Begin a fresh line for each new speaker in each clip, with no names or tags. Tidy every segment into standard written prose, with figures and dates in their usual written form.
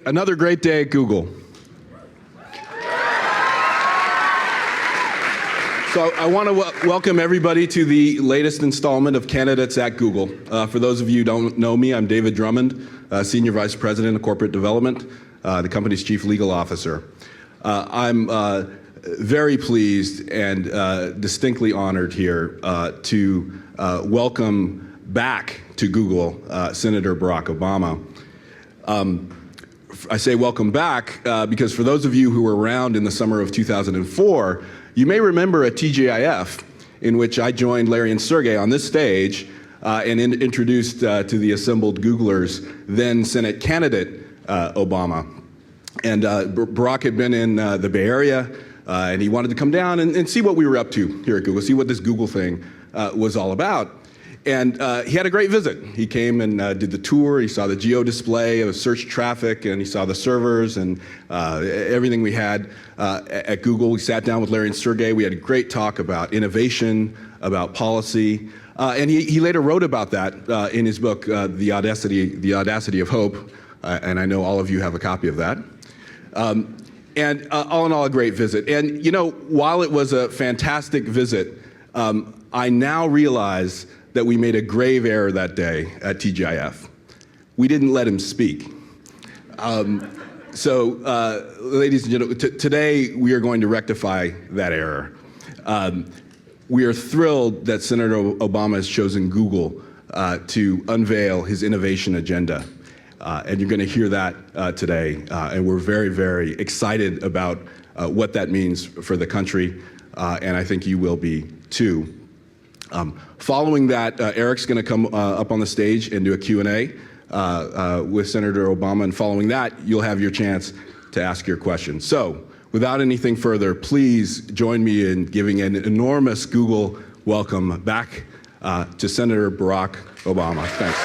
Another great day at Google. So I want to welcome everybody to the latest installment of Candidates at Google. For those of you who don't know me, I'm David Drummond, Senior Vice President of Corporate Development, the company's Chief Legal Officer. I'm very pleased and distinctly honored here to welcome back to Google Senator Barack Obama. I say welcome back because for those of you who were around in the summer of 2004, you may remember a TGIF in which I joined Larry and Sergey on this stage and introduced to the assembled Googlers then Senate candidate Obama. And Barack had been in the Bay Area and he wanted to come down and see what we were up to here at Google, see what this Google thing was all about. And he had a great visit. He came and did the tour. He saw the geo display of search traffic, and he saw the servers and everything we had at Google. We sat down with Larry and Sergey. We had a great talk about innovation, about policy, and he later wrote about that in his book, The Audacity of Hope. And I know all of you have a copy of that. And all in all, a great visit. And you know, while it was a fantastic visit, I now realize that we made a grave error that day at TGIF. We didn't let him speak. So, ladies and gentlemen, today we are going to rectify that error. We are thrilled that Senator Obama has chosen Google to unveil his innovation agenda. And you're going to hear that today. And we're very, very excited about what that means for the country. And I think you will be too. Following that, Eric's going to come up on the stage and do a Q&A with Senator Obama, and following that, you'll have your chance to ask your questions. So, without anything further, please join me in giving an enormous Google welcome back to Senator Barack Obama. Thanks.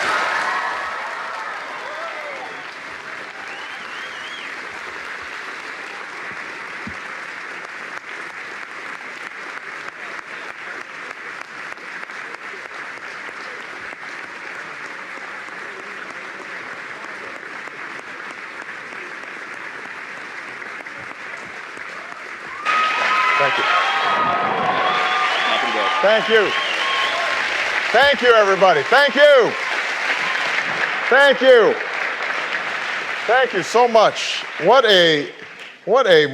Thank you. Thank you. Thank you, everybody. Thank you. Thank you. Thank you so much. What a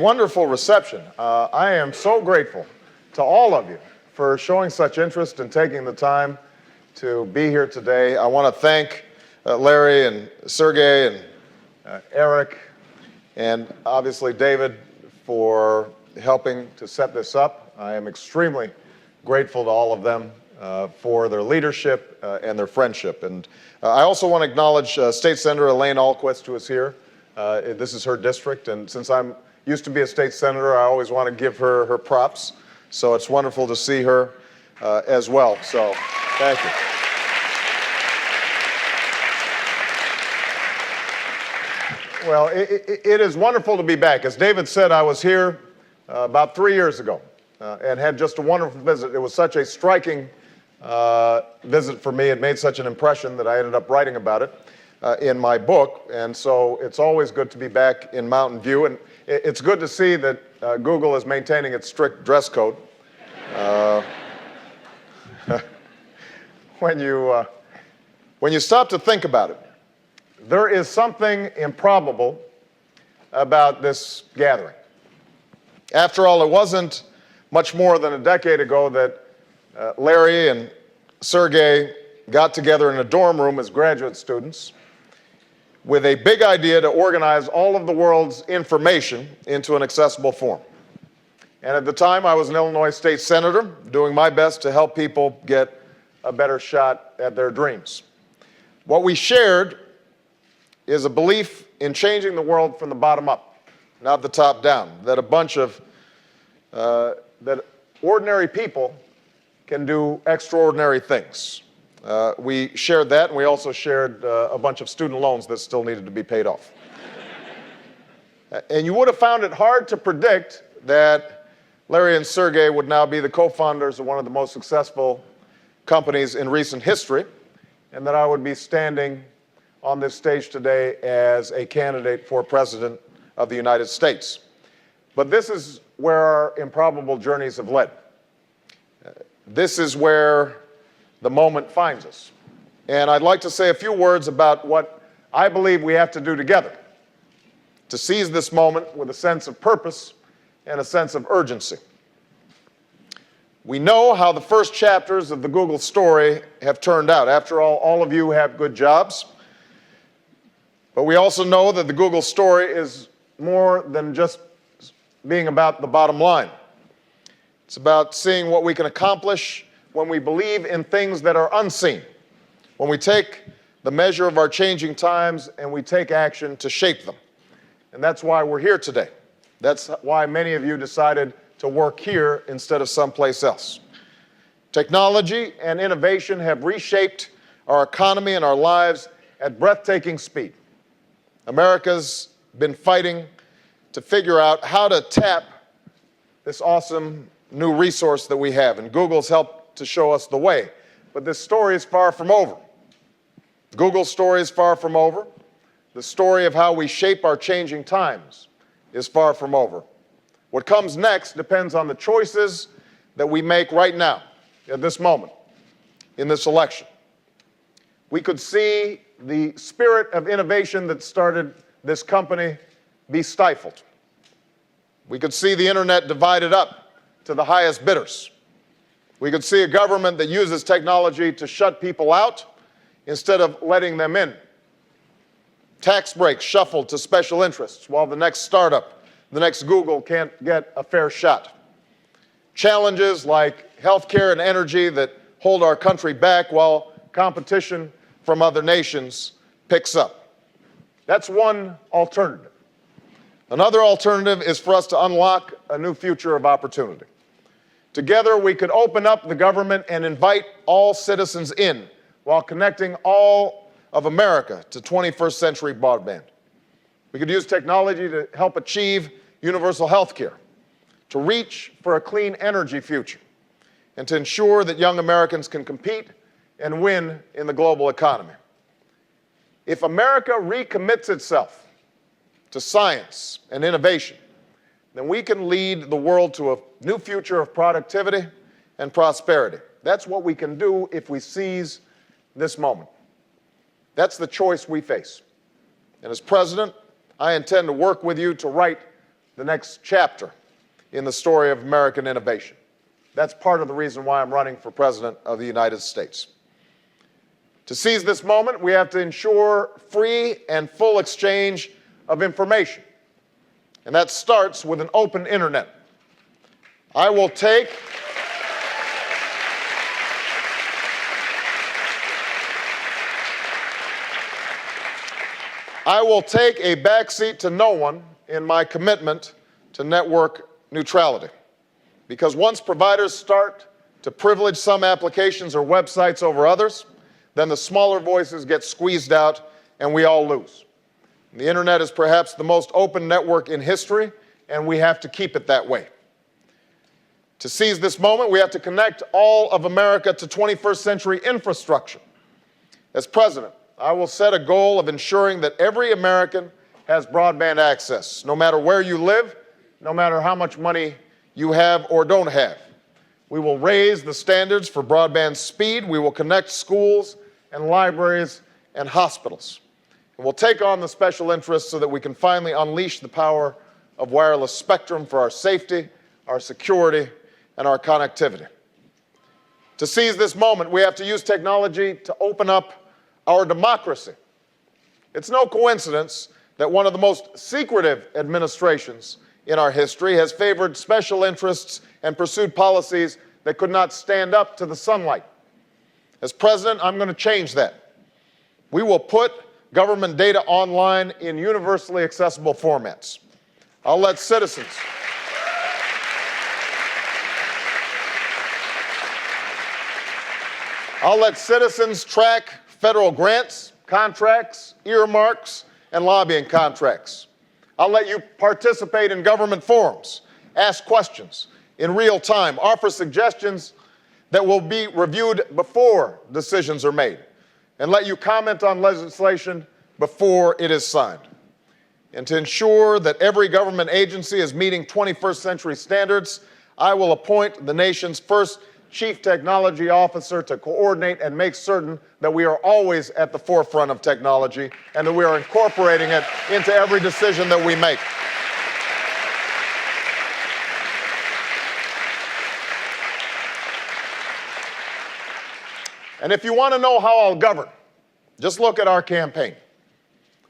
wonderful reception. I am so grateful to all of you for showing such interest and taking the time to be here today. I want to thank Larry and Sergey and Eric and obviously David for helping to set this up. I am extremely grateful to all of them for their leadership and their friendship. And I also want to acknowledge State Senator Elaine Alquist, who is here. This is her district, and since I used to be a state senator, I always want to give her her props. So it's wonderful to see her as well. So thank you. Well, it is wonderful to be back. As David said, I was here about 3 years ago and had just a wonderful visit. It was such a striking visit for me. It made such an impression that I ended up writing about it in my book. And so it's always good to be back in Mountain View. And it's good to see that Google is maintaining its strict dress code. When you stop to think about it, there is something improbable about this gathering. After all, it wasn't much more than a decade ago that Larry and Sergey got together in a dorm room as graduate students with a big idea to organize all of the world's information into an accessible form. And at the time, I was an Illinois state senator doing my best to help people get a better shot at their dreams. What we shared is a belief in changing the world from the bottom up, not the top down, that a bunch of, that ordinary people can do extraordinary things. We shared that, and we also shared a bunch of student loans that still needed to be paid off. And you would have found it hard to predict that Larry and Sergey would now be the co-founders of one of the most successful companies in recent history, and that I would be standing on this stage today as a candidate for President of the United States. But this is where our improbable journeys have led. This is where the moment finds us. And I'd like to say a few words about what I believe we have to do together to seize this moment with a sense of purpose and a sense of urgency. We know how the first chapters of the Google story have turned out. After all of you have good jobs. But we also know that the Google story is more than just being about the bottom line. It's about seeing what we can accomplish when we believe in things that are unseen, when we take the measure of our changing times and we take action to shape them. And that's why we're here today. That's why many of you decided to work here instead of someplace else. Technology and innovation have reshaped our economy and our lives at breathtaking speed. America's been fighting to figure out how to tap this awesome new resource that we have, and Google's helped to show us the way. But this story is far from over. Google's story is far from over. The story of how we shape our changing times is far from over. What comes next depends on the choices that we make right now, at this moment, in this election. We could see the spirit of innovation that started this company be stifled. We could see the internet divided up to the highest bidders. We could see a government that uses technology to shut people out instead of letting them in. Tax breaks shuffled to special interests while the next startup, the next Google, can't get a fair shot. Challenges like healthcare and energy that hold our country back while competition from other nations picks up. That's one alternative. Another alternative is for us to unlock a new future of opportunity. Together, we could open up the government and invite all citizens in while connecting all of America to 21st century broadband. We could use technology to help achieve universal health care, to reach for a clean energy future, and to ensure that young Americans can compete and win in the global economy. If America recommits itself to science and innovation, then we can lead the world to a new future of productivity and prosperity. That's what we can do if we seize this moment. That's the choice we face. And as president, I intend to work with you to write the next chapter in the story of American innovation. That's part of the reason why I'm running for president of the United States. To seize this moment, we have to ensure free and full exchange of information. And that starts with an open internet. I will take a backseat to no one in my commitment to network neutrality. Because once providers start to privilege some applications or websites over others, then the smaller voices get squeezed out and we all lose. The internet is perhaps the most open network in history, and we have to keep it that way. To seize this moment, we have to connect all of America to 21st century infrastructure. As president, I will set a goal of ensuring that every American has broadband access, no matter where you live, no matter how much money you have or don't have. We will raise the standards for broadband speed. We will connect schools and libraries and hospitals. And we'll take on the special interests so that we can finally unleash the power of wireless spectrum for our safety, our security, and our connectivity. To seize this moment, we have to use technology to open up our democracy. It's no coincidence that one of the most secretive administrations in our history has favored special interests and pursued policies that could not stand up to the sunlight. As president, I'm going to change that. We will put government data online in universally accessible formats. I'll let citizens track federal grants, contracts, earmarks, and lobbying contracts. I'll let you participate in government forums, ask questions in real time, offer suggestions that will be reviewed before decisions are made, and let you comment on legislation before it is signed. And to ensure that every government agency is meeting 21st century standards, I will appoint the nation's first Chief Technology Officer to coordinate and make certain that we are always at the forefront of technology and that we are incorporating it into every decision that we make. And if you want to know how I'll govern, just look at our campaign.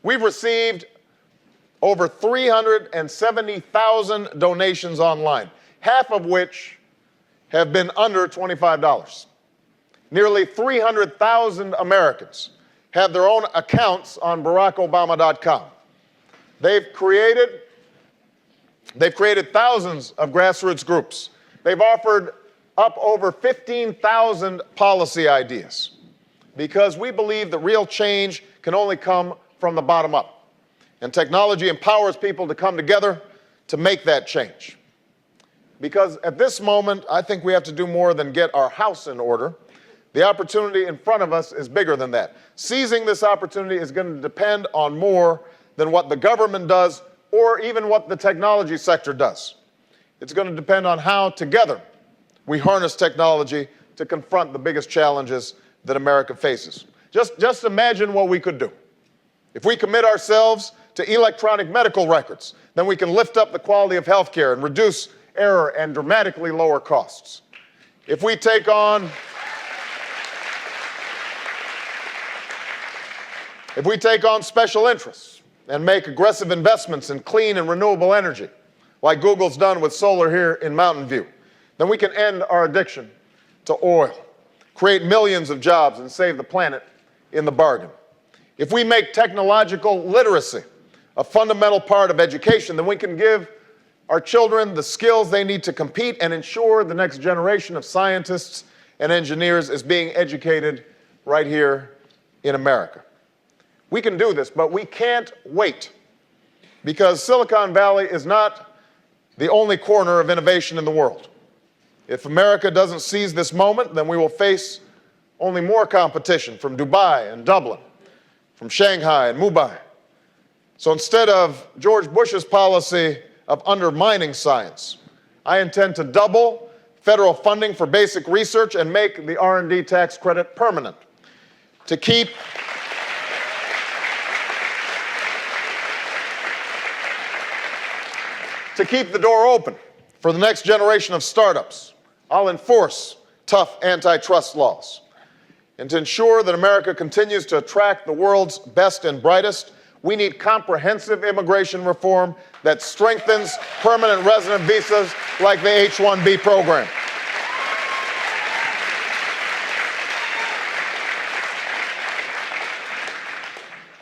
We've received over 370,000 donations online, half of which have been under $25. Nearly 300,000 Americans have their own accounts on BarackObama.com. They've created thousands of grassroots groups. They've offered up over 15,000 policy ideas because we believe that real change can only come from the bottom up. And technology empowers people to come together to make that change. Because at this moment, I think we have to do more than get our house in order. The opportunity in front of us is bigger than that. Seizing this opportunity is going to depend on more than what the government does or even what the technology sector does. It's going to depend on how, together, we harness technology to confront the biggest challenges that America faces. Just imagine what we could do. If we commit ourselves to electronic medical records, then we can lift up the quality of health care and reduce error and dramatically lower costs. If we take on special interests and make aggressive investments in clean and renewable energy, like Google's done with solar here in Mountain View, then we can end our addiction to oil, create millions of jobs, and save the planet in the bargain. If we make technological literacy a fundamental part of education, then we can give our children the skills they need to compete and ensure the next generation of scientists and engineers is being educated right here in America. We can do this, but we can't wait, because Silicon Valley is not the only corner of innovation in the world. If America doesn't seize this moment, then we will face only more competition from Dubai and Dublin, from Shanghai and Mumbai. So instead of George Bush's policy of undermining science, I intend to double federal funding for basic research and make the R&D tax credit permanent to keep the door open for the next generation of startups. I'll enforce tough antitrust laws. And to ensure that America continues to attract the world's best and brightest, we need comprehensive immigration reform that strengthens permanent resident visas like the H-1B program.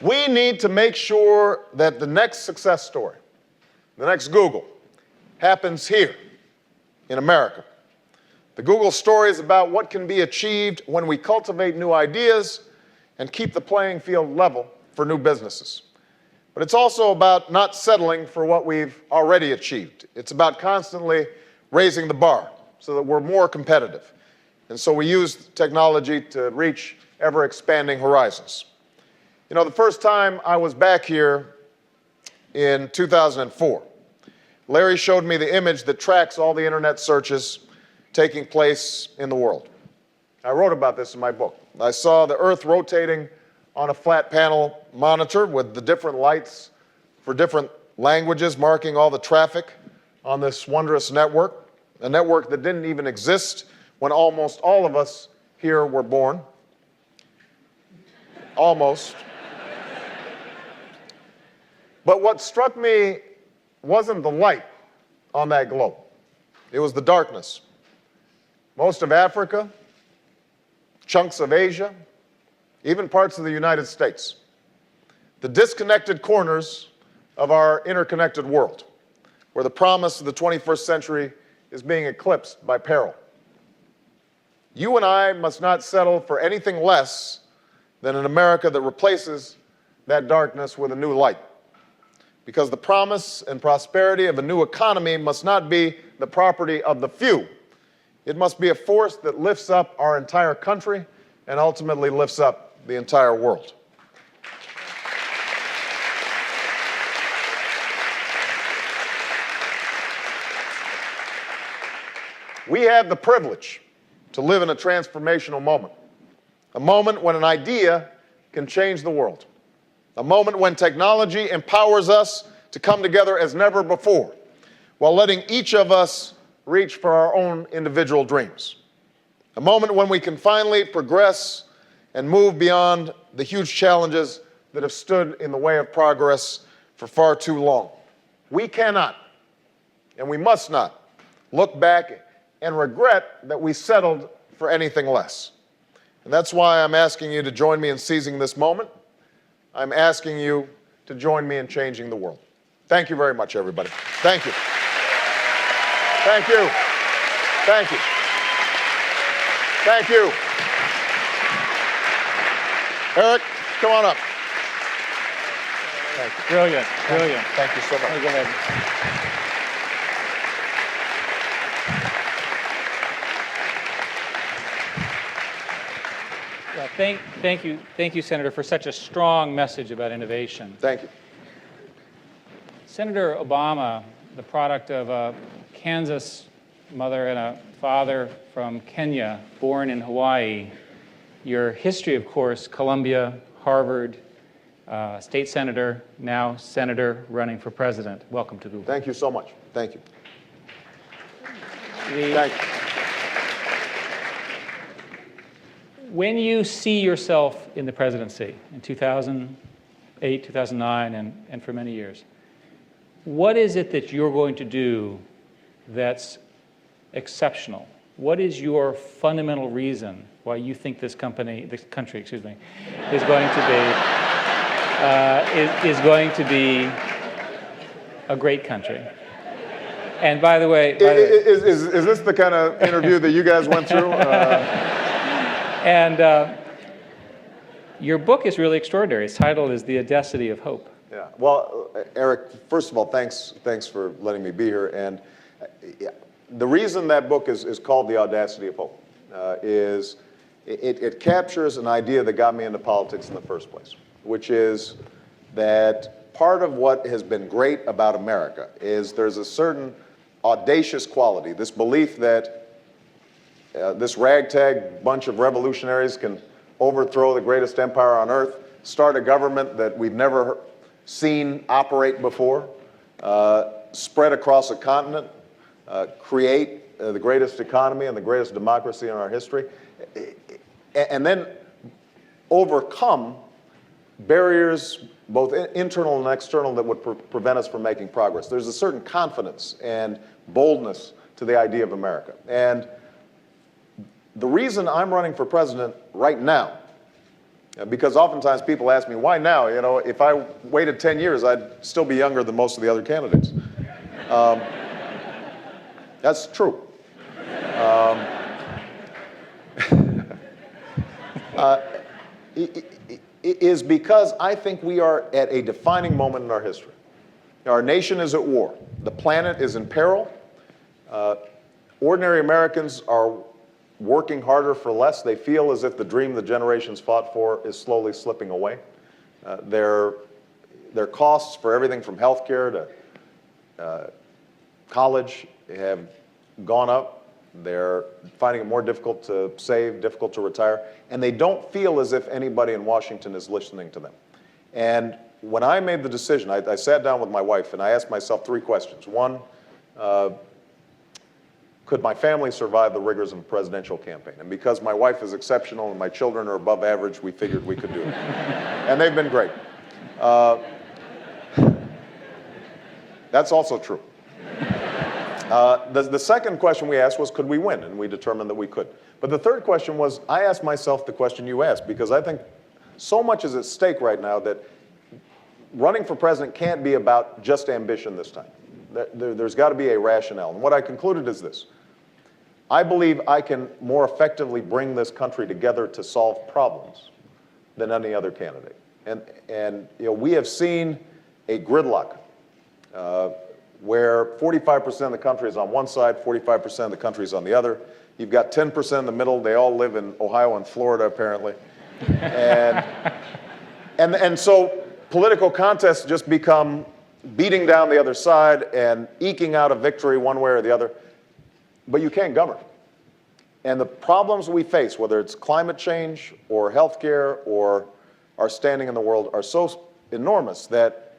We need to make sure that the next success story, the next Google, happens here in America. The Google story is about what can be achieved when we cultivate new ideas and keep the playing field level for new businesses. But it's also about not settling for what we've already achieved. It's about constantly raising the bar so that we're more competitive. And so we use technology to reach ever-expanding horizons. You know, the first time I was back here in 2004, Larry showed me the image that tracks all the internet searches taking place in the world. I wrote about this in my book. I saw the Earth rotating on a flat panel monitor with the different lights for different languages marking all the traffic on this wondrous network, a network that didn't even exist when almost all of us here were born. Almost. But what struck me wasn't the light on that globe. It was the darkness. Most of Africa, chunks of Asia, even parts of the United States. The disconnected corners of our interconnected world, where the promise of the 21st century is being eclipsed by peril. You and I must not settle for anything less than an America that replaces that darkness with a new light. Because the promise and prosperity of a new economy must not be the property of the few. It must be a force that lifts up our entire country and ultimately lifts up the entire world. We have the privilege to live in a transformational moment, a moment when an idea can change the world, a moment when technology empowers us to come together as never before, while letting each of us reach for our own individual dreams, a moment when we can finally progress and move beyond the huge challenges that have stood in the way of progress for far too long. We cannot, and we must not, look back and regret that we settled for anything less. And that's why I'm asking you to join me in seizing this moment. I'm asking you to join me in changing the world. Thank you very much, everybody. Thank you. Thank you. Thank you. Thank you. Eric, come on up. Thank you.
Brilliant, brilliant.
Thank you so much.
Go ahead. Well, thank you, Senator, for such a strong message about innovation.
Thank you.
Senator Obama, the product of a Kansas mother and a father from Kenya, born in Hawaii. Your history, of course, Columbia, Harvard, state senator, now senator running for president. Welcome to Google.
Thank you so much. Thank you.
Thank you. When you see yourself in the presidency in 2008, 2009, and for many years, what is it that you're going to do that's exceptional? What is your fundamental reason why you think this country, is going to be a great country? And by the way,
is this the kind of interview that you guys went through?
And your book is really extraordinary. Its title is The Audacity of Hope.
Yeah. Well, Eric, first of all, thanks for letting me be here. And the reason that book is called The Audacity of Hope is it captures an idea that got me into politics in the first place, which is that part of what has been great about America is there's a certain audacious quality, this belief that this ragtag bunch of revolutionaries can overthrow the greatest empire on earth, start a government that we've never seen operate before, spread across a continent, create the greatest economy and the greatest democracy in our history, and then overcome barriers, both internal and external, that would prevent us from making progress. There's a certain confidence and boldness to the idea of America. And the reason I'm running for president right now, because oftentimes people ask me, why now? You know, if I waited 10 years, I'd still be younger than most of the other candidates. That's true. It is because I think we are at a defining moment in our history. Our nation is at war. The planet is in peril. Ordinary Americans are working harder for less. They feel as if the dream the generations fought for is slowly slipping away. Their costs for everything from healthcare to college have gone up. They're finding it more difficult to save, difficult to retire, and they don't feel as if anybody in Washington is listening to them. And when I made the decision, I sat down with my wife and I asked myself three questions. One, could my family survive the rigors of a presidential campaign? And because my wife is exceptional and my children are above average, we figured we could do it. And they've been great. That's also true. The second question we asked was, could we win? And we determined that we could. But the third question was, I asked myself the question you asked, because I think so much is at stake right now that running for president can't be about just ambition this time. There's got to be a rationale. And what I concluded is this. I believe I can more effectively bring this country together to solve problems than any other candidate. And you know, we have seen a gridlock where 45% of the country is on one side, 45% of the country is on the other. You've got 10% in the middle. They all live in Ohio and Florida, apparently. And so political contests just become beating down the other side and eking out a victory one way or the other. but you can't govern. And the problems we face, whether it's climate change or healthcare or our standing in the world, are so enormous that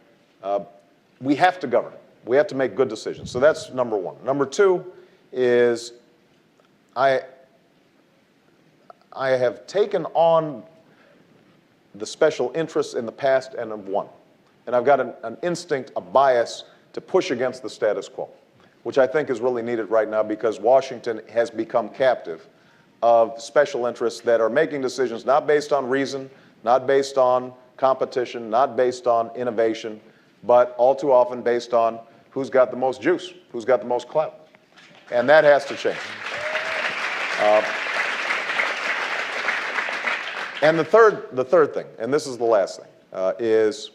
we have to govern. We have to make good decisions. So that's number one. Number two is I have taken on the special interests in the past and have won. And I've got an instinct, a bias to push against the status quo, which I think is really needed right now because Washington has become captive of special interests that are making decisions not based on reason, not based on competition, not based on innovation, but all too often based on who's got the most juice, who's got the most clout. And that has to change. And the third thing, and this is the last thing, is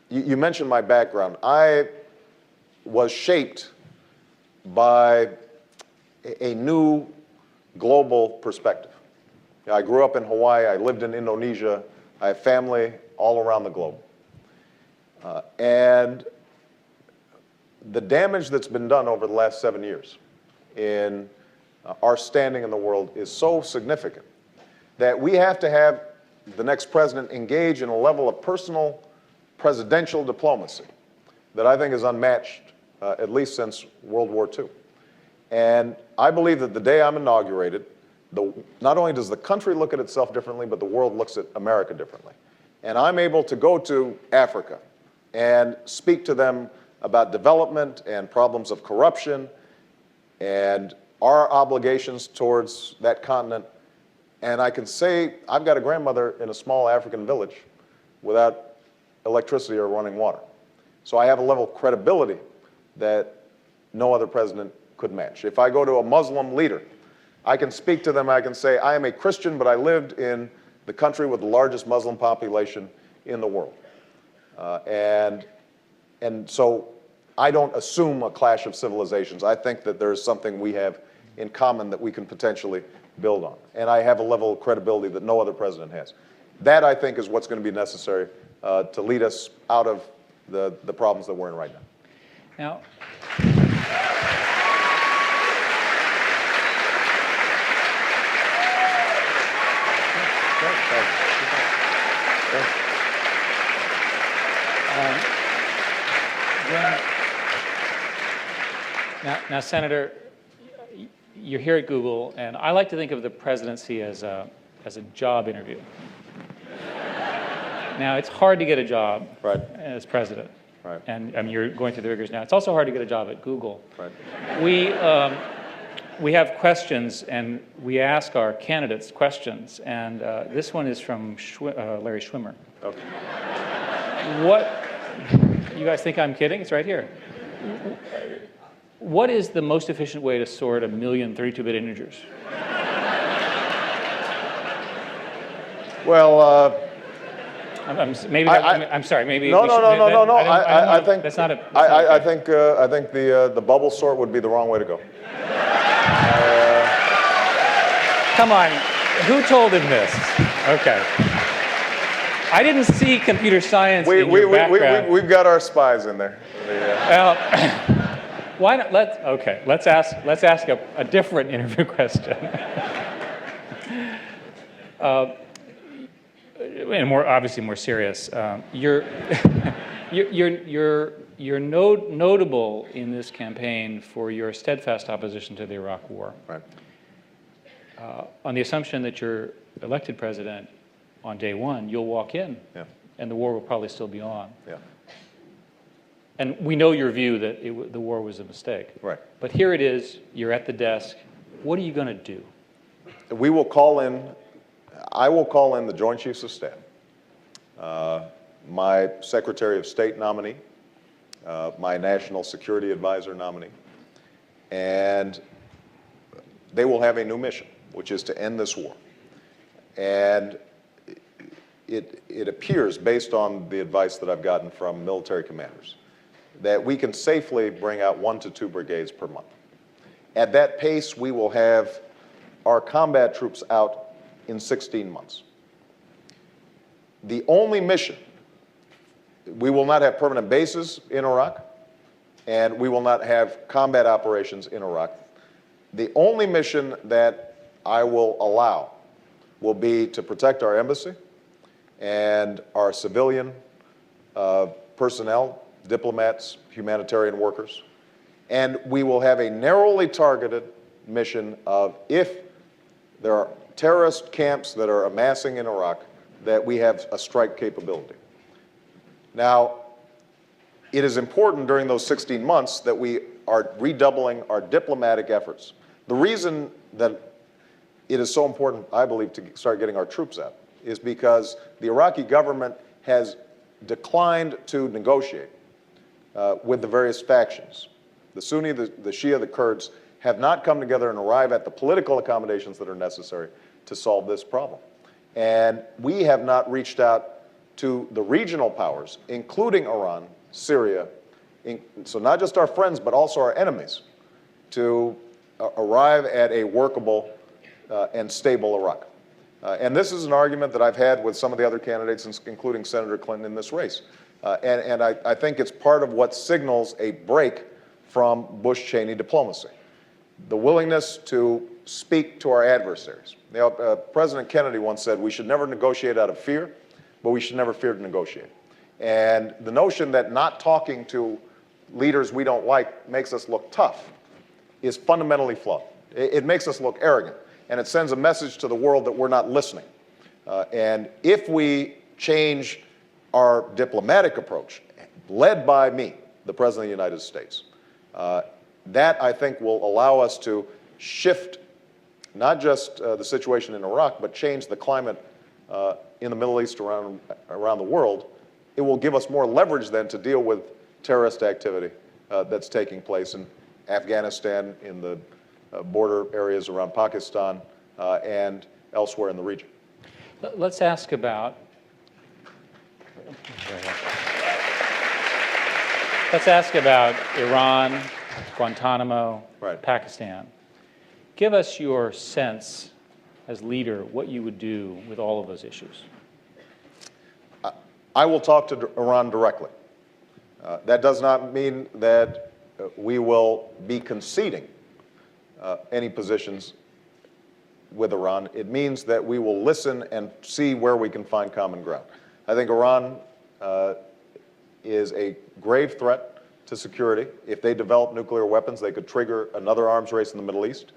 you mentioned my background. I was shaped by a new global perspective. I grew up in Hawaii. I lived in Indonesia. I have family all around the globe. And the damage that's been done over the last 7 years in our standing in the world is so significant that we have to have the next president engage in a level of personal presidential diplomacy that I think is unmatched, at least since World War II. And I believe that the day I'm inaugurated, not only does the country look at itself differently, but the world looks at America differently. And I'm able to go to Africa and speak to them about development and problems of corruption and our obligations towards that continent. And I can say, I've got a grandmother in a small African village without electricity or running water. So I have a level of credibility that no other president could match. If I go to a Muslim leader, I can speak to them, I can say, I am a Christian, but I lived in the country with the largest Muslim population in the world. And so I don't assume a clash of civilizations. I think that there's something we have in common that we can potentially build on. And I have a level of credibility that no other president has. That, I think, is what's going to be necessary to lead us out of the problems that we're in right now.
Now, Senator, you're here at Google, and I like to think of the presidency as a job interview. Now, it's hard to get a job as president.
Right.
And I mean, you're going through the rigors now. It's also hard to get a job at Google.
Right.
We have questions, and we ask our candidates questions. And this one is from Larry Schwimmer.
Okay.
What? You guys think I'm kidding? It's right here. What is the most efficient way to sort 1 million 32-bit integers?
Well,
I'm sorry. Maybe
no. I think
that's not a.
I think the bubble sort would be the wrong way to go.
Come on, who told him this? Okay. I didn't see computer science in your background.
We've got our spies in there.
Well, why not? Let's ask a different interview question. And obviously more serious. You're notable in this campaign for your steadfast opposition to the Iraq War.
Right.
On the assumption that you're elected president on day one, you'll walk in, and the war will probably still be on.
Yeah.
And we know your view that the war was a mistake.
Right.
But here it is. You're at the desk. What are you going to do?
We will call in. I will call in the Joint Chiefs of Staff, my Secretary of State nominee, my National Security Advisor nominee, and they will have a new mission, which is to end this war. And it appears, based on the advice that I've gotten from military commanders, that we can safely bring out 1 to 2 brigades per month. At that pace, we will have our combat troops out in 16 months. The only mission, we will not have permanent bases in Iraq. and we will not have combat operations in Iraq. The only mission that I will allow will be to protect our embassy and our civilian personnel, diplomats, humanitarian workers. And we will have a narrowly targeted mission of, if there are terrorist camps that are amassing in Iraq, that we have a strike capability. Now, it is important during those 16 months that we are redoubling our diplomatic efforts. The reason that it is so important, I believe, to start getting our troops out is because the Iraqi government has declined to negotiate with the various factions. The Sunni, the Shia, the Kurds have not come together and arrive at the political accommodations that are necessary to solve this problem. And we have not reached out to the regional powers, including Iran, Syria, so not just our friends, but also our enemies, to arrive at a workable and stable Iraq. And this is an argument that I've had with some of the other candidates, including Senator Clinton, in this race. And I think it's part of what signals a break from Bush-Cheney diplomacy. The willingness to speak to our adversaries. You know, President Kennedy once said, we should never negotiate out of fear, but we should never fear to negotiate. And the notion that not talking to leaders we don't like makes us look tough is fundamentally flawed. It makes us look arrogant, and it sends a message to the world that we're not listening. And if we change our diplomatic approach, led by me, the President of the United States, that, I think, will allow us to shift not just the situation in Iraq, but change the climate in the Middle East around the world. It will give us more leverage then to deal with terrorist activity that's taking place in Afghanistan, in the border areas around Pakistan, and elsewhere in the region.
Let's ask about Iran, Guantanamo,
Right.
Pakistan. Give us your sense as leader what you would do with all of those issues.
I will talk to Iran directly. That does not mean that we will be conceding any positions with Iran. It means that we will listen and see where we can find common ground. I think Iran is a grave threat to security. If they develop nuclear weapons, they could trigger another arms race in the Middle East.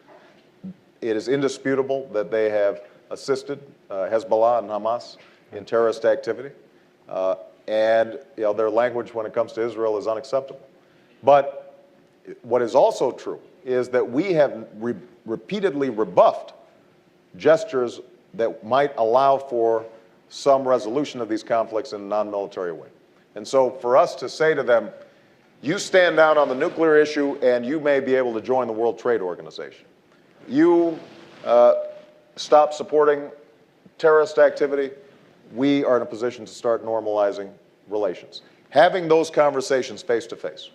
It is indisputable that they have assisted Hezbollah and Hamas in terrorist activity. And their language when it comes to Israel is unacceptable. But what is also true is that we have repeatedly rebuffed gestures that might allow for some resolution of these conflicts in a non-military way. And so for us to say to them, you stand down on the nuclear issue and you may be able to join the World Trade Organization. You stop supporting terrorist activity, we are in a position to start normalizing relations. Having those conversations face to face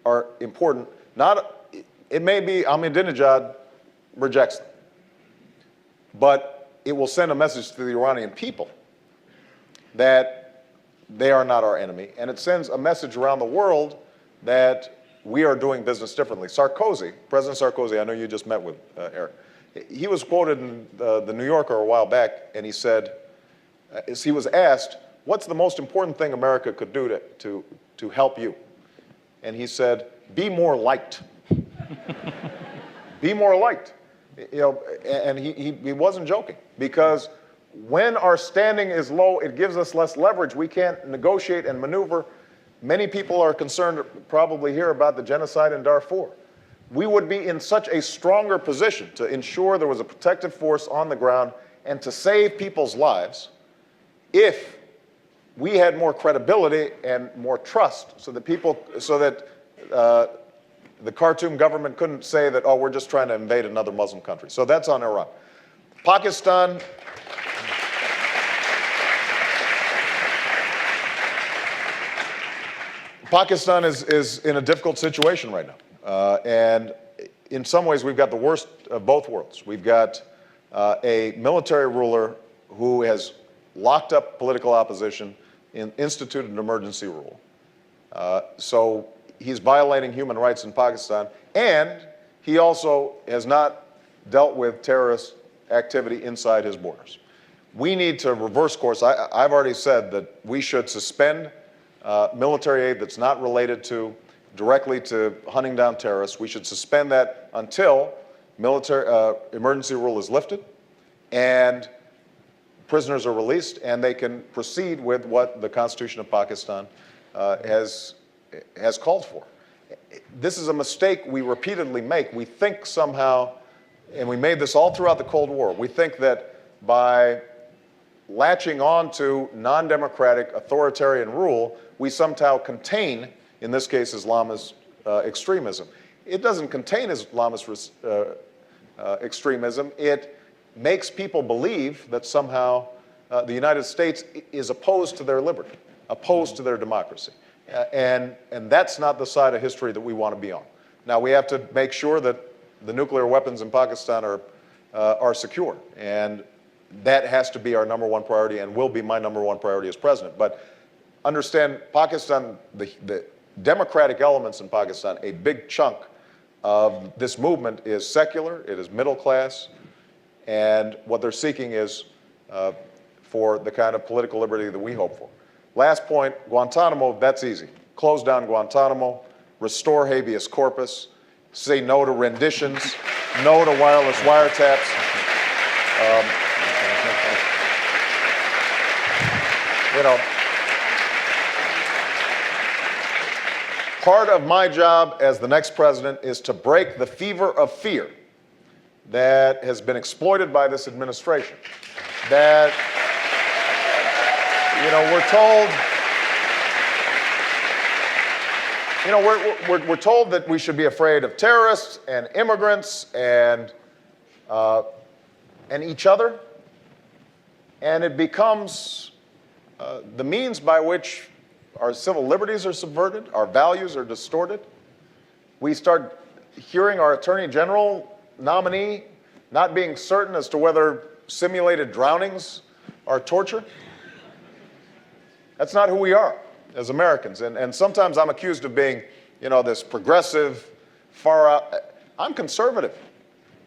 are important. It may be Ahmadinejad rejects them, but it will send a message to the Iranian people that they are not our enemy, and it sends a message around the world that we are doing business differently. President Sarkozy, I know you just met with Eric, he was quoted in the New Yorker a while back, and he said, as he was asked, what's the most important thing America could do to help you? And he said, be more liked. Be more liked. And he wasn't joking, because when our standing is low, it gives us less leverage. We can't negotiate and maneuver. Many people are concerned probably here about the genocide in Darfur. We would be in such a stronger position to ensure there was a protective force on the ground and to save people's lives if we had more credibility and more trust, so that the Khartoum government couldn't say that, oh, we're just trying to invade another Muslim country. So that's on Iran. Pakistan. Pakistan is in a difficult situation right now. And in some ways, we've got the worst of both worlds. We've got a military ruler who has locked up political opposition and instituted an emergency rule. So he's violating human rights in Pakistan, and he also has not dealt with terrorist activity inside his borders. We need to reverse course. I've already said that we should suspend military aid that's not related directly to hunting down terrorists. We should suspend that until military emergency rule is lifted and prisoners are released and they can proceed with what the Constitution of Pakistan has called for. This is a mistake we repeatedly make. We think somehow, and we made this all throughout the Cold War, we think that by latching on to non-democratic authoritarian rule, we somehow contain, in this case, Islamist extremism. It doesn't contain Islamist extremism. It makes people believe that somehow the United States is opposed to their liberty, opposed to their democracy. And that's not the side of history that we want to be on. Now, we have to make sure that the nuclear weapons in Pakistan are secure. And that has to be our number one priority and will be my number one priority as president. But understand, Pakistan, the democratic elements in Pakistan, a big chunk of this movement is secular, it is middle class, and what they're seeking is for the kind of political liberty that we hope for. Last point, Guantanamo, that's easy. Close down Guantanamo, restore habeas corpus, say no to renditions, no to wireless wiretaps. You know, part of my job as the next president is to break the fever of fear that has been exploited by this administration. That, you know, we're told that we should be afraid of terrorists and immigrants and each other, and it becomes the means by which our civil liberties are subverted, our values are distorted. We start hearing our Attorney General nominee not being certain as to whether simulated drownings are torture. That's not who we are as Americans. And sometimes I'm accused of being, you know, this progressive, far out. I'm conservative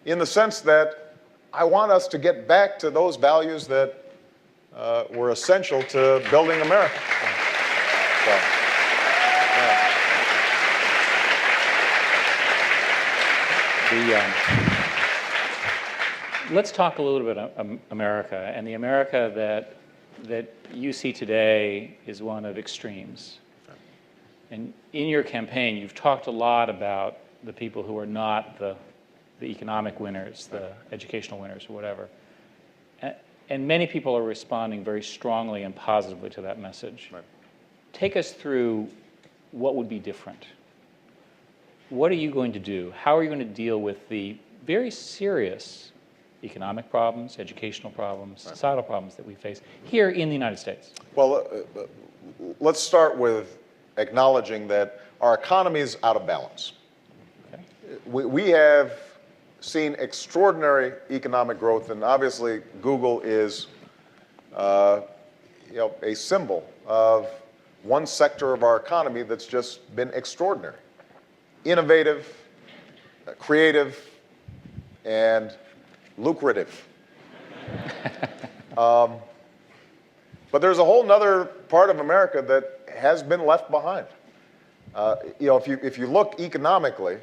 in the sense that I want us to get back to those values that were essential to building America. So,
let's talk a little bit about America, and the America that you see today is one of extremes. And in your campaign, you've talked a lot about the people who are not the economic winners, the educational winners, or whatever. And many people are responding very strongly and positively to that message.
Right.
Take us through what would be different. What are you going to do? How are you going to deal with the very serious economic problems, educational problems, societal problems that we face here in the United States?
well, let's start with acknowledging that our economy is out of balance.
Okay.
We have seen extraordinary economic growth, and obviously Google is a symbol of one sector of our economy that's just been extraordinary, innovative, creative, and lucrative. But there's a whole nother part of America that has been left behind. If you look economically,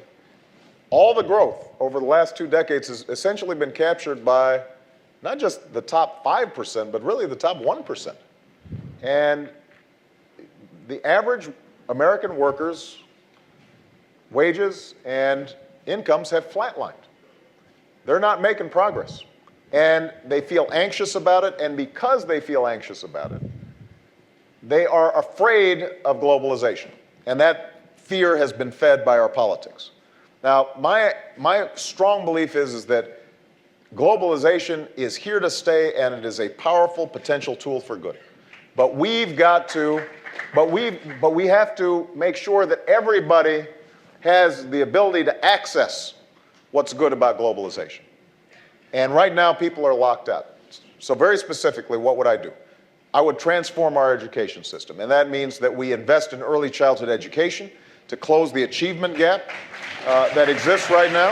all the growth over the last 2 decades has essentially been captured by not just the top 5%, but really the top 1%. And the average American worker's wages and incomes have flatlined. They're not making progress. And they feel anxious about it, and because they feel anxious about it, they are afraid of globalization. And that fear has been fed by our politics. Now, my strong belief is that globalization is here to stay, and it is a powerful potential tool for good. But we have to make sure that everybody has the ability to access what's good about globalization. And right now, people are locked out. So very specifically, what would I do? I would transform our education system, and that means that we invest in early childhood education to close the achievement gap that exists right now.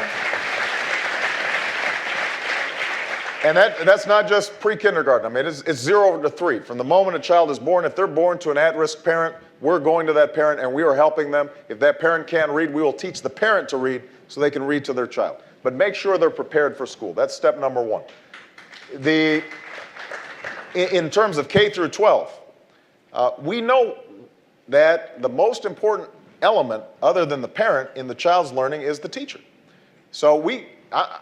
And that's not just pre-kindergarten. I mean, it's 0 to 3. From the moment a child is born, if they're born to an at-risk parent, we're going to that parent and we are helping them. If that parent can't read, we will teach the parent to read so they can read to their child. But make sure they're prepared for school. That's step number one. In terms of K through 12, we know that the most important element, other than the parent, in the child's learning is the teacher. So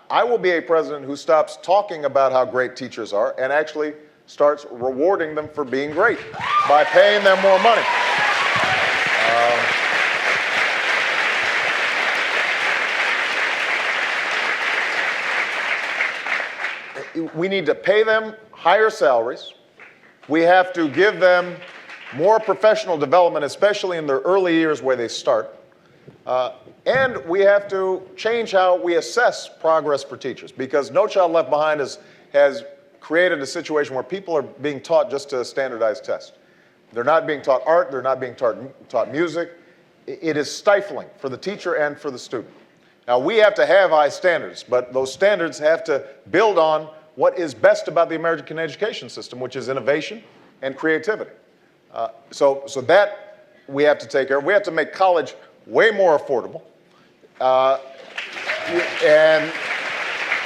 I will be a president who stops talking about how great teachers are and actually starts rewarding them for being great by paying them more money. We need to pay them higher salaries. We have to give them more professional development, especially in their early years where they start. And we have to change how we assess progress for teachers, because No Child Left Behind has created a situation where people are being taught just to standardized tests. They're not being taught art, they're not being taught music. It is stifling for the teacher and for the student. Now, we have to have high standards, but those standards have to build on what is best about the American education system, which is innovation and creativity. So that we have to take care of. We have to make college way more affordable. And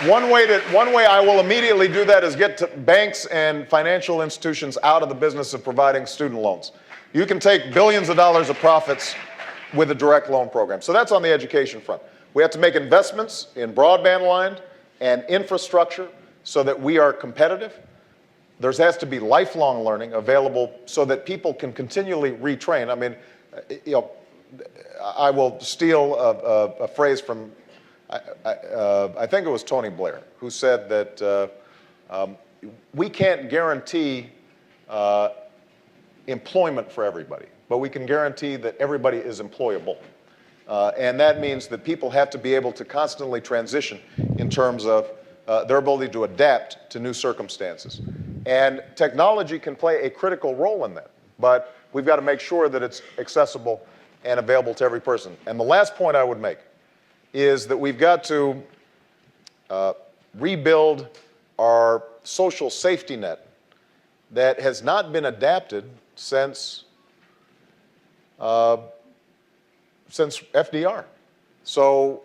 one way I will immediately do that is get banks and financial institutions out of the business of providing student loans. You can take billions of dollars of profits with a direct loan program. So that's on the education front. We have to make investments in broadband line and infrastructure so that we are competitive. There has to be lifelong learning available so that people can continually retrain. I mean, I will steal a phrase from, I think it was Tony Blair, who said that we can't guarantee employment for everybody, but we can guarantee that everybody is employable. And that means that people have to be able to constantly transition in terms of their ability to adapt to new circumstances. And technology can play a critical role in that, but we've got to make sure that it's accessible and available to every person. And the last point I would make is that we've got to rebuild our social safety net that has not been adapted since FDR. So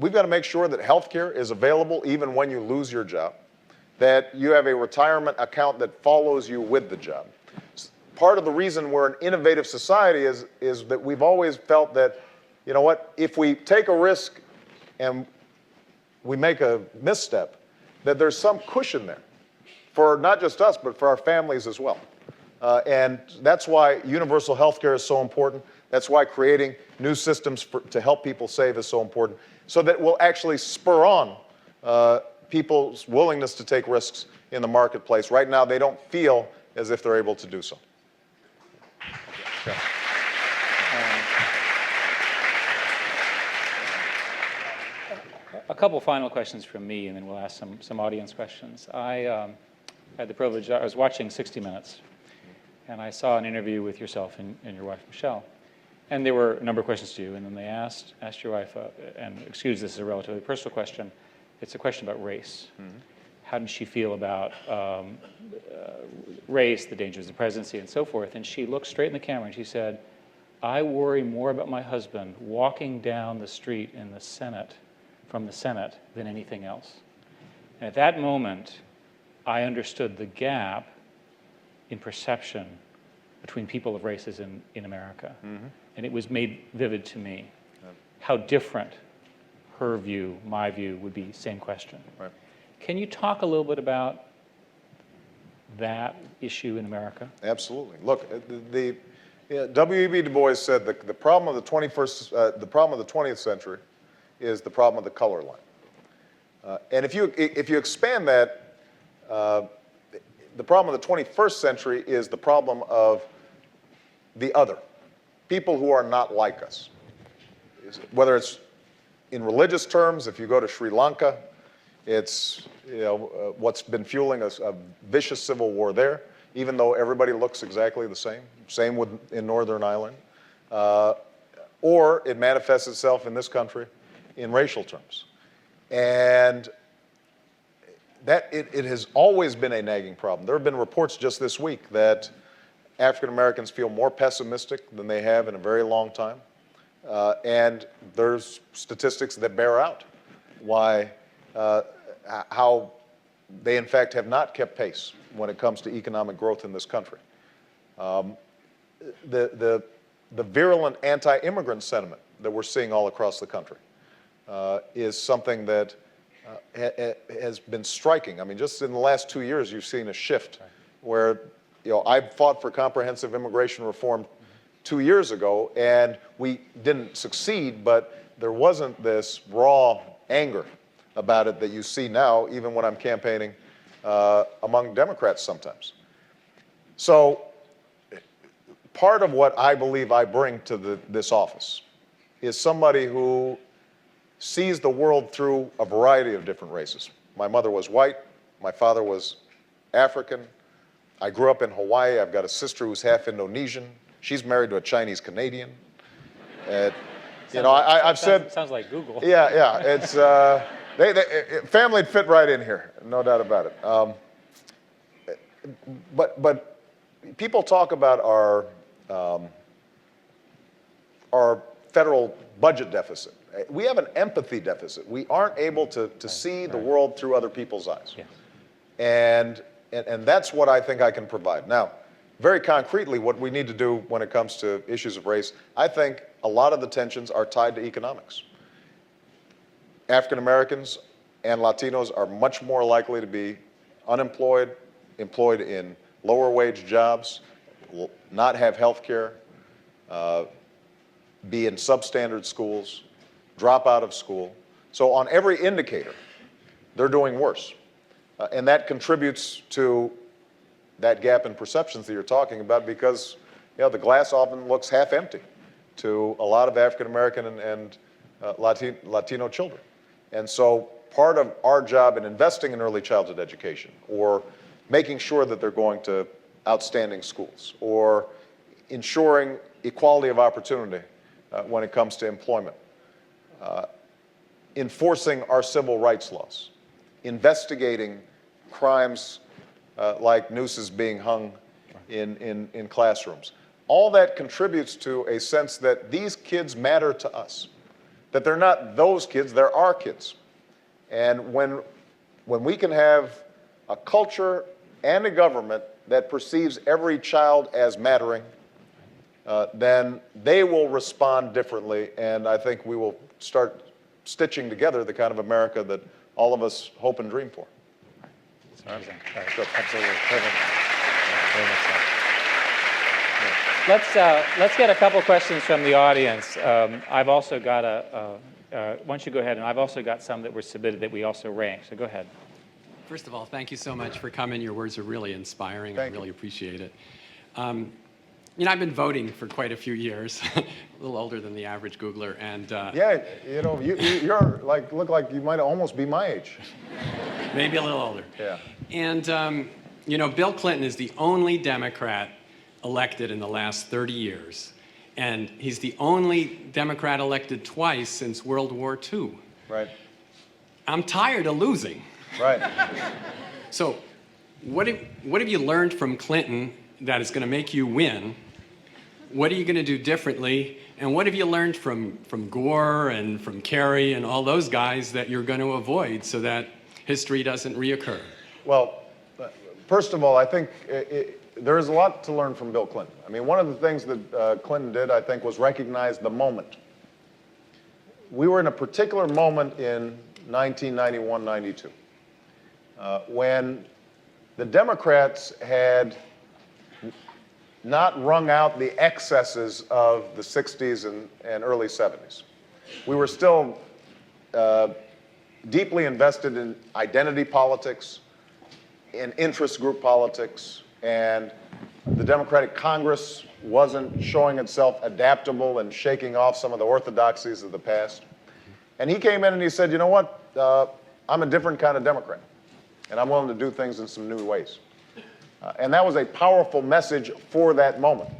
we've got to make sure that healthcare is available even when you lose your job, that you have a retirement account that follows you with the job. Part of the reason we're an innovative society is that we've always felt that, you know what, if we take a risk and we make a misstep, that there's some cushion there for not just us, but for our families as well. And that's why universal health care is so important. That's why creating new systems to help people save is so important, so that will actually spur on people's willingness to take risks in the marketplace. Right now, they don't feel as if they're able to do so. Okay.
A couple final questions from me, and then we'll ask some audience questions. I had the privilege, I was watching 60 Minutes, and I saw an interview with yourself and your wife, Michelle. And there were a number of questions to you, and then they asked your wife, and excuse this is a relatively personal question, it's a question about race. Mm-hmm. How did she feel about race, the dangers of the presidency, and so forth? And she looked straight in the camera and she said, I worry more about my husband walking down the street in the Senate, from the Senate, than anything else. And at that moment, I understood the gap in perception between people of races in America. Mm-hmm. And it was made vivid to me how different her view, my view, would be, same question. Right. Can you talk a little bit about that issue in America?
Absolutely. Look, W.E.B. Du Bois said the problem of the 20th century is the problem of the color line. And if you expand that, the problem of the 21st century is the problem of the other, people who are not like us. Whether it's in religious terms, if you go to Sri Lanka, it's what's been fueling a vicious civil war there, even though everybody looks exactly the same. Same in Northern Ireland. or it manifests itself in this country in racial terms. And that it has always been a nagging problem. There have been reports just this week that African Americans feel more pessimistic than they have in a very long time. And there's statistics that bear out why, how they in fact have not kept pace when it comes to economic growth in this country. The virulent anti-immigrant sentiment that we're seeing all across the country is something that has been striking. I mean, just in the last 2 years, you've seen a shift where, I fought for comprehensive immigration reform 2 years ago, and we didn't succeed, but there wasn't this raw anger about it that you see now, even when I'm campaigning among Democrats sometimes. So part of what I believe I bring to this office is somebody who sees the world through a variety of different races. My mother was white, my father was African. I grew up in Hawaii. I've got a sister who's half Indonesian. She's married to a Chinese Canadian. I've said...
Sounds like Google.
Yeah, it's... family'd fit right in here, no doubt about it. But people talk about our federal budget deficit. We have an empathy deficit. We aren't able to see the world through other people's eyes.
Yes.
And that's what I think I can provide. Now, very concretely, what we need to do when it comes to issues of race, I think a lot of the tensions are tied to economics. African Americans and Latinos are much more likely to be unemployed, employed in lower wage jobs, not have health care, be in substandard schools, drop out of school. So on every indicator, they're doing worse. And that contributes to that gap in perceptions that you're talking about, because the glass often looks half empty to a lot of African American and Latino children. And so part of our job in investing in early childhood education, or making sure that they're going to outstanding schools, or ensuring equality of opportunity when it comes to employment, enforcing our civil rights laws, investigating crimes like nooses being hung in classrooms. All that contributes to a sense that these kids matter to us, that they're not those kids, they're our kids. And when we can have a culture and a government that perceives every child as mattering, then they will respond differently, and I think we will start stitching together the kind of America that all of us hope and dream for.
Amazing. Absolutely. Perfect. Very much so. Let's get a couple questions from the audience. I've also got why don't you go ahead, and I've also got some that were submitted that we also ranked, so go ahead.
First of all, thank you so much for coming. Your words are really inspiring. I really appreciate it. I've been voting for quite a few years, a little older than the average Googler, and
yeah, you're look like you might almost be my age.
Maybe a little older.
Yeah.
And Bill Clinton is the only Democrat elected in the last 30 years, and he's the only Democrat elected twice since World War II.
Right.
I'm tired of losing.
Right.
So, what have you learned from Clinton that is going to make you win? What are you going to do differently? And what have you learned from Gore and from Kerry and all those guys that you're going to avoid so that history doesn't reoccur?
Well, first of all, I think there is a lot to learn from Bill Clinton. I mean, one of the things that Clinton did, I think, was recognize the moment. We were in a particular moment in 1991-92 when the Democrats had not wrung out the excesses of the 60s and early 70s. We were still deeply invested in identity politics, in interest group politics, and the Democratic Congress wasn't showing itself adaptable and shaking off some of the orthodoxies of the past. And he came in and he said, you know what, I'm a different kind of Democrat, and I'm willing to do things in some new ways. And that was a powerful message for that moment.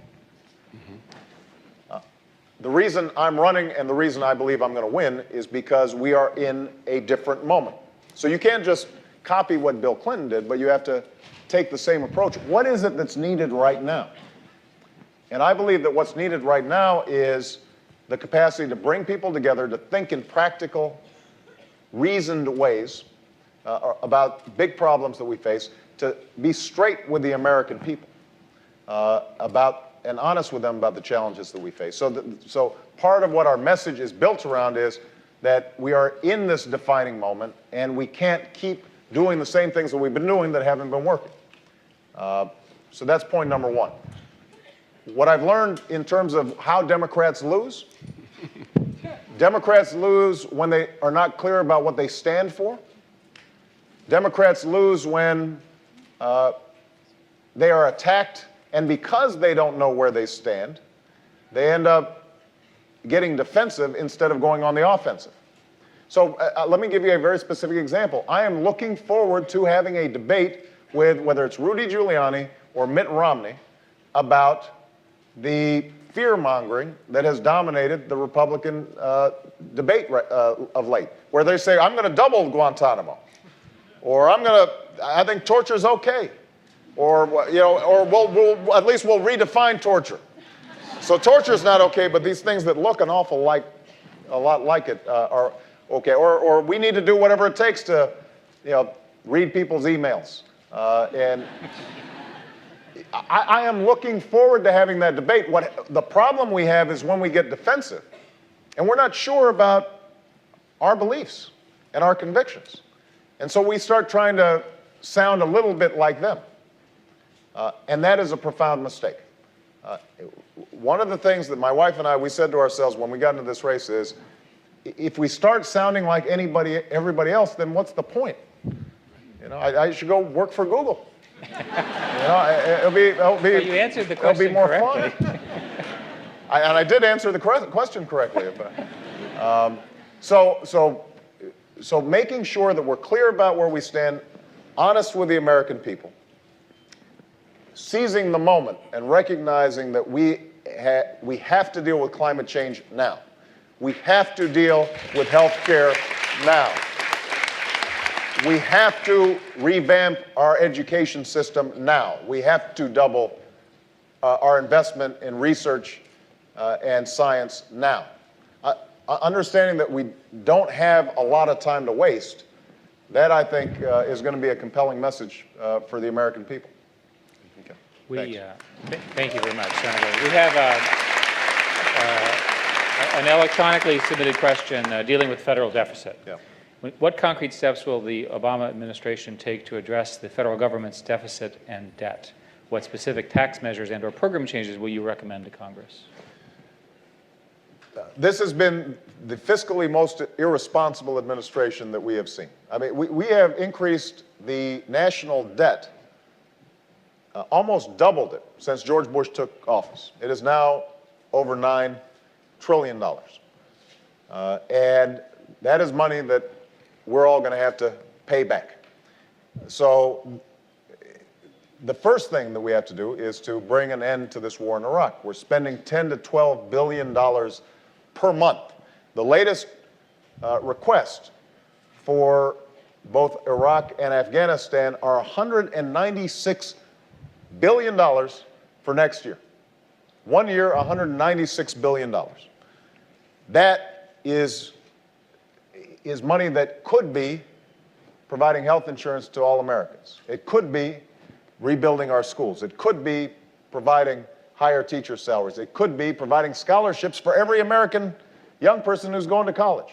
the reason I'm running and the reason I believe I'm going to win is because we are in a different moment. So you can't just copy what Bill Clinton did, but you have to take the same approach. What is it that's needed right now? And I believe that what's needed right now is the capacity to bring people together to think in practical, reasoned ways about big problems that we face, to be straight with the American people and honest with them about the challenges that we face. So part of what our message is built around is that we are in this defining moment, and we can't keep doing the same things that we've been doing that haven't been working. So that's point number one. What I've learned in terms of how Democrats lose, Democrats lose when they are not clear about what they stand for. Democrats lose when they are attacked, and because they don't know where they stand, they end up getting defensive instead of going on the offensive. So let me give you a very specific example. I am looking forward to having a debate with whether it's Rudy Giuliani or Mitt Romney about the fear-mongering that has dominated the Republican debate of late, where they say, I'm going to double Guantanamo, or I think torture's okay, or or at least we'll redefine torture. So torture's not okay, but these things that look a lot like it are okay, or we need to do whatever it takes to, read people's emails, and. I am looking forward to having that debate. The problem we have is when we get defensive and we're not sure about our beliefs and our convictions. And so we start trying to sound a little bit like them. And that is a profound mistake. One of the things that my wife and we said to ourselves when we got into this race is, if we start sounding like everybody else, then what's the point? I should go work for Google. It'll be
Well, you answered the question
it'll be more
correctly.
fun. And I did answer the question correctly. So making sure that we're clear about where we stand, honest with the American people, seizing the moment and recognizing that we have to deal with climate change now. We have to deal with health care now. We have to revamp our education system now. We have to double our investment in research and science now. Understanding that we don't have a lot of time to waste, that I think is going to be a compelling message for the American people. Okay.
Thank you very much, Senator. We have an electronically submitted question dealing with federal deficit.
Yeah.
What concrete steps will the Obama administration take to address the federal government's deficit and debt? What specific tax measures and/or program changes will you recommend to Congress?
This has been the fiscally most irresponsible administration that we have seen. I mean, we have increased the national debt, almost doubled it since George Bush took office. It is now over $9 trillion. And that is money that we're all going to have to pay back. So the first thing that we have to do is to bring an end to this war in Iraq. We're spending $10 to $12 billion per month. The latest request for both Iraq and Afghanistan are $196 billion for next year. 1 year, $196 billion. That is money that could be providing health insurance to all Americans. It could be rebuilding our schools. It could be providing higher teacher salaries. It could be providing scholarships for every American young person who's going to college.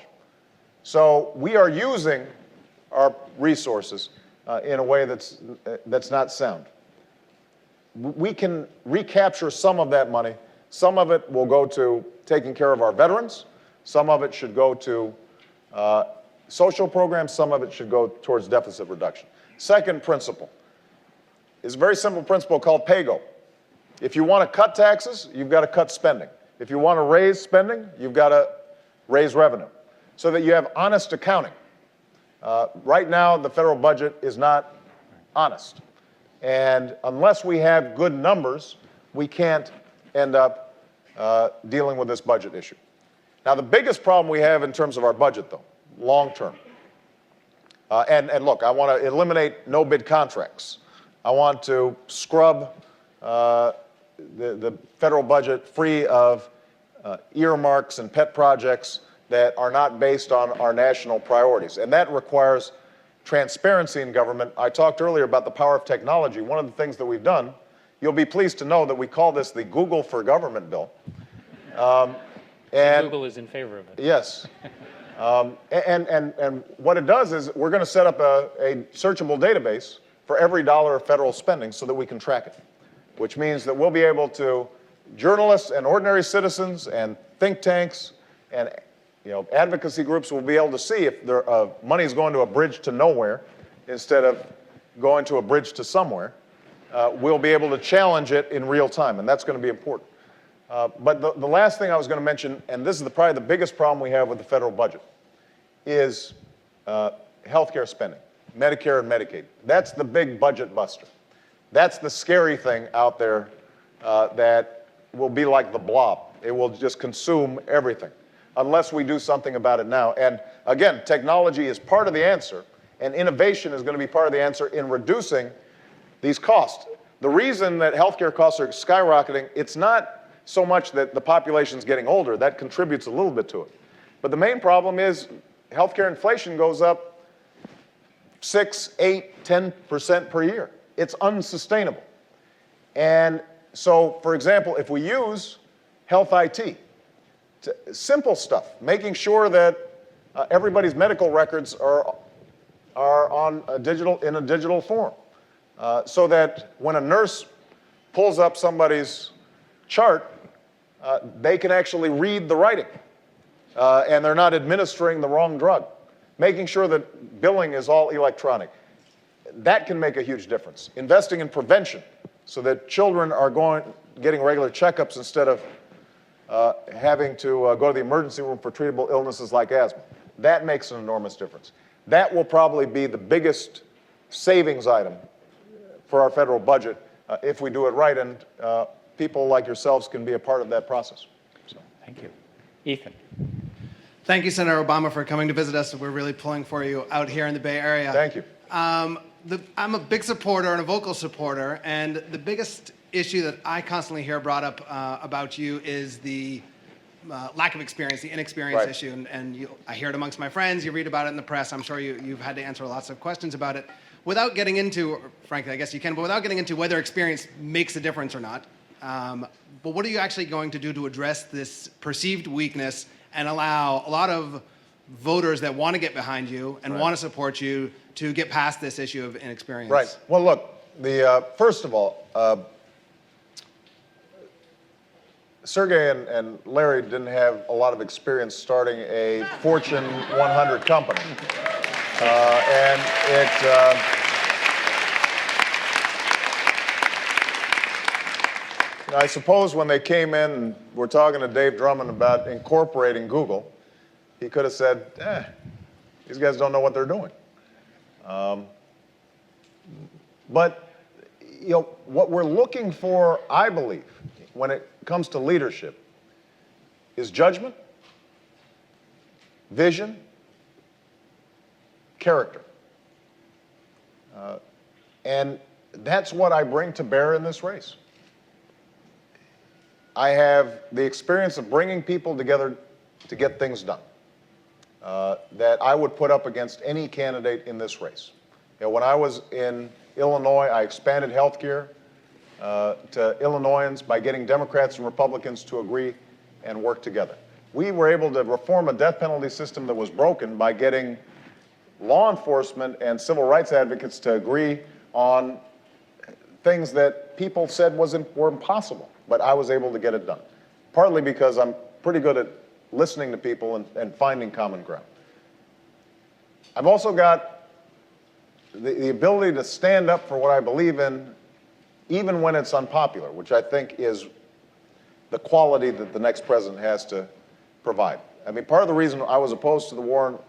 So we are using our resources in a way that's not sound. We can recapture some of that money. Some of it will go to taking care of our veterans. Some of it should go to social programs. Some of it should go towards deficit reduction. Second principle is a very simple principle called pay-go. If you want to cut taxes, you've got to cut spending. If you want to raise spending, you've got to raise revenue so that you have honest accounting. Right now, the federal budget is not honest. And unless we have good numbers, we can't end up dealing with this budget issue. Now, the biggest problem we have in terms of our budget, though, long term, and look, I want to eliminate no-bid contracts. I want to scrub the federal budget free of earmarks and pet projects that are not based on our national priorities. And that requires transparency in government. I talked earlier about the power of technology. One of the things that we've done, you'll be pleased to know that we call this the Google for Government bill.
And Google is in favor of it.
Yes. And what it does is we're going to set up a searchable database for every dollar of federal spending so that we can track it, which means that we'll be able to, journalists and ordinary citizens and think tanks and advocacy groups will be able to see if money is going to a bridge to nowhere instead of going to a bridge to somewhere. We'll be able to challenge it in real time, and that's going to be important. But the last thing I was going to mention, and this is probably the biggest problem we have with the federal budget, is healthcare spending, Medicare and Medicaid. That's the big budget buster. That's the scary thing out there that will be like the blob. It will just consume everything unless we do something about it now. And again, technology is part of the answer, and innovation is going to be part of the answer in reducing these costs. The reason that healthcare costs are skyrocketing, it's not so much that the population's getting older. That contributes a little bit to it. But the main problem is healthcare inflation goes up 6, 8, 10% per year. It's unsustainable. And so, for example, if we use health IT, simple stuff, making sure that everybody's medical records are on in a digital form, so that when a nurse pulls up somebody's chart, they can actually read the writing, and they're not administering the wrong drug. Making sure that billing is all electronic. That can make a huge difference. Investing in prevention so that children are getting regular checkups instead of having to go to the emergency room for treatable illnesses like asthma. That makes an enormous difference. That will probably be the biggest savings item for our federal budget if we do it right, and people like yourselves can be a part of that process. So.
Thank you. Ethan.
Thank you, Senator Obama, for coming to visit us. We're really pulling for you out here in the Bay Area.
Thank you.
I'm a big supporter and a vocal supporter, and the biggest issue that I constantly hear brought up about you is the lack of experience, the inexperience
Right.
issue, and I hear it amongst my friends, you read about it in the press, I'm sure you've had to answer lots of questions about it. Without getting into, or frankly, I guess you can, but without getting into whether experience makes a difference or not, but what are you actually going to do to address this perceived weakness and allow a lot of voters that want to get behind you and want to support you to get past this issue of inexperience?
Right. Well, look, first of all, Sergey and Larry didn't have a lot of experience starting a Fortune 100 company. And I suppose when they came in and were talking to Dave Drummond about incorporating Google, he could have said, these guys don't know what they're doing. But what we're looking for, I believe, when it comes to leadership, is judgment, vision, character. And that's what I bring to bear in this race. I have the experience of bringing people together to get things done that I would put up against any candidate in this race. When I was in Illinois, I expanded health care to Illinoisans by getting Democrats and Republicans to agree and work together. We were able to reform a death penalty system that was broken by getting law enforcement and civil rights advocates to agree on things that people said were impossible, but I was able to get it done, partly because I'm pretty good at listening to people and finding common ground. I've also got the ability to stand up for what I believe in, even when it's unpopular, which I think is the quality that the next president has to provide. I mean, part of the reason I was opposed to the war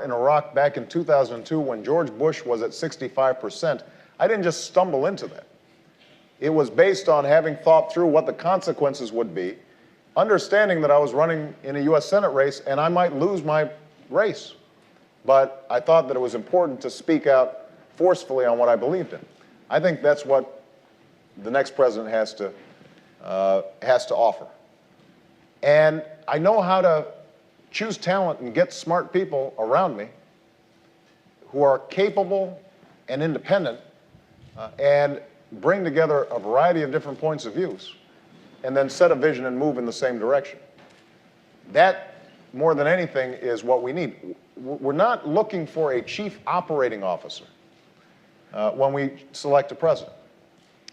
in Iraq back in 2002 when George Bush was at 65%. I didn't just stumble into that. It was based on having thought through what the consequences would be, understanding that I was running in a U.S. Senate race and I might lose my race. But I thought that it was important to speak out forcefully on what I believed in. I think that's what the next president has to offer. And I know how to choose talent and get smart people around me who are capable and independent and bring together a variety of different points of views and then set a vision and move in the same direction. That, more than anything, is what we need. We're not looking for a chief operating officer when we select a president.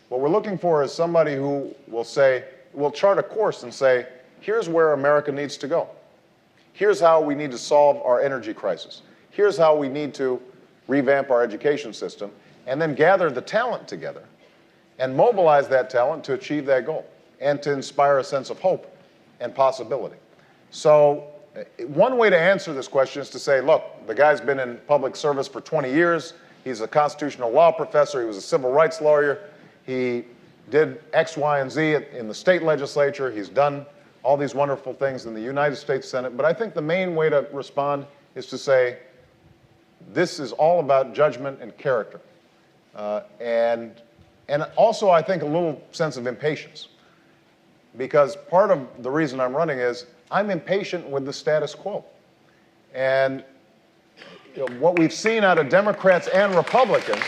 What we're looking for is somebody who will chart a course and say, here's where America needs to go. Here's how we need to solve our energy crisis. Here's how we need to revamp our education system, and then gather the talent together and mobilize that talent to achieve that goal and to inspire a sense of hope and possibility. So one way to answer this question is to say, look, the guy's been in public service for 20 years. He's a constitutional law professor. He was a civil rights lawyer. He did X, Y, and Z in the state legislature. He's done all these wonderful things in the United States Senate. But I think the main way to respond is to say, this is all about judgment and character. And also, I think, a little sense of impatience. Because part of the reason I'm running is I'm impatient with the status quo. And what we've seen out of Democrats and Republicans,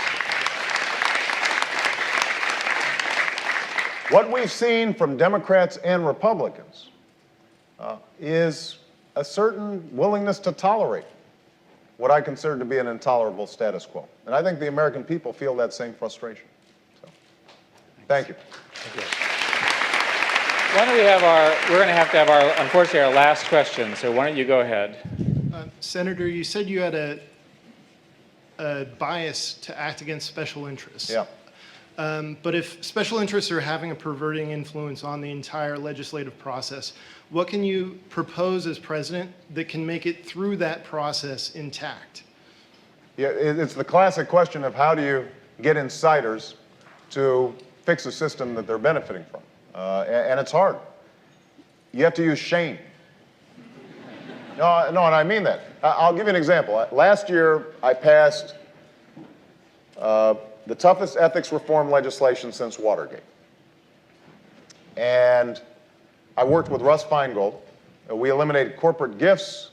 what we've seen from Democrats and Republicans is a certain willingness to tolerate what I consider to be an intolerable status quo. And I think the American people feel that same frustration. So, thank you.
Thank you. Why don't we have we're going to have our, unfortunately, our last question, so why don't you go ahead?
Senator, you said you had a bias to act against special interests.
Yeah.
But if special interests are having a perverting influence on the entire legislative process, what can you propose as president that can make it through that process intact?
Yeah, it's the classic question of how do you get insiders to fix a system that they're benefiting from. And it's hard. You have to use shame. No, and I mean that. I'll give you an example. Last year, I passed the toughest ethics reform legislation since Watergate. And I worked with Russ Feingold. We eliminated corporate gifts,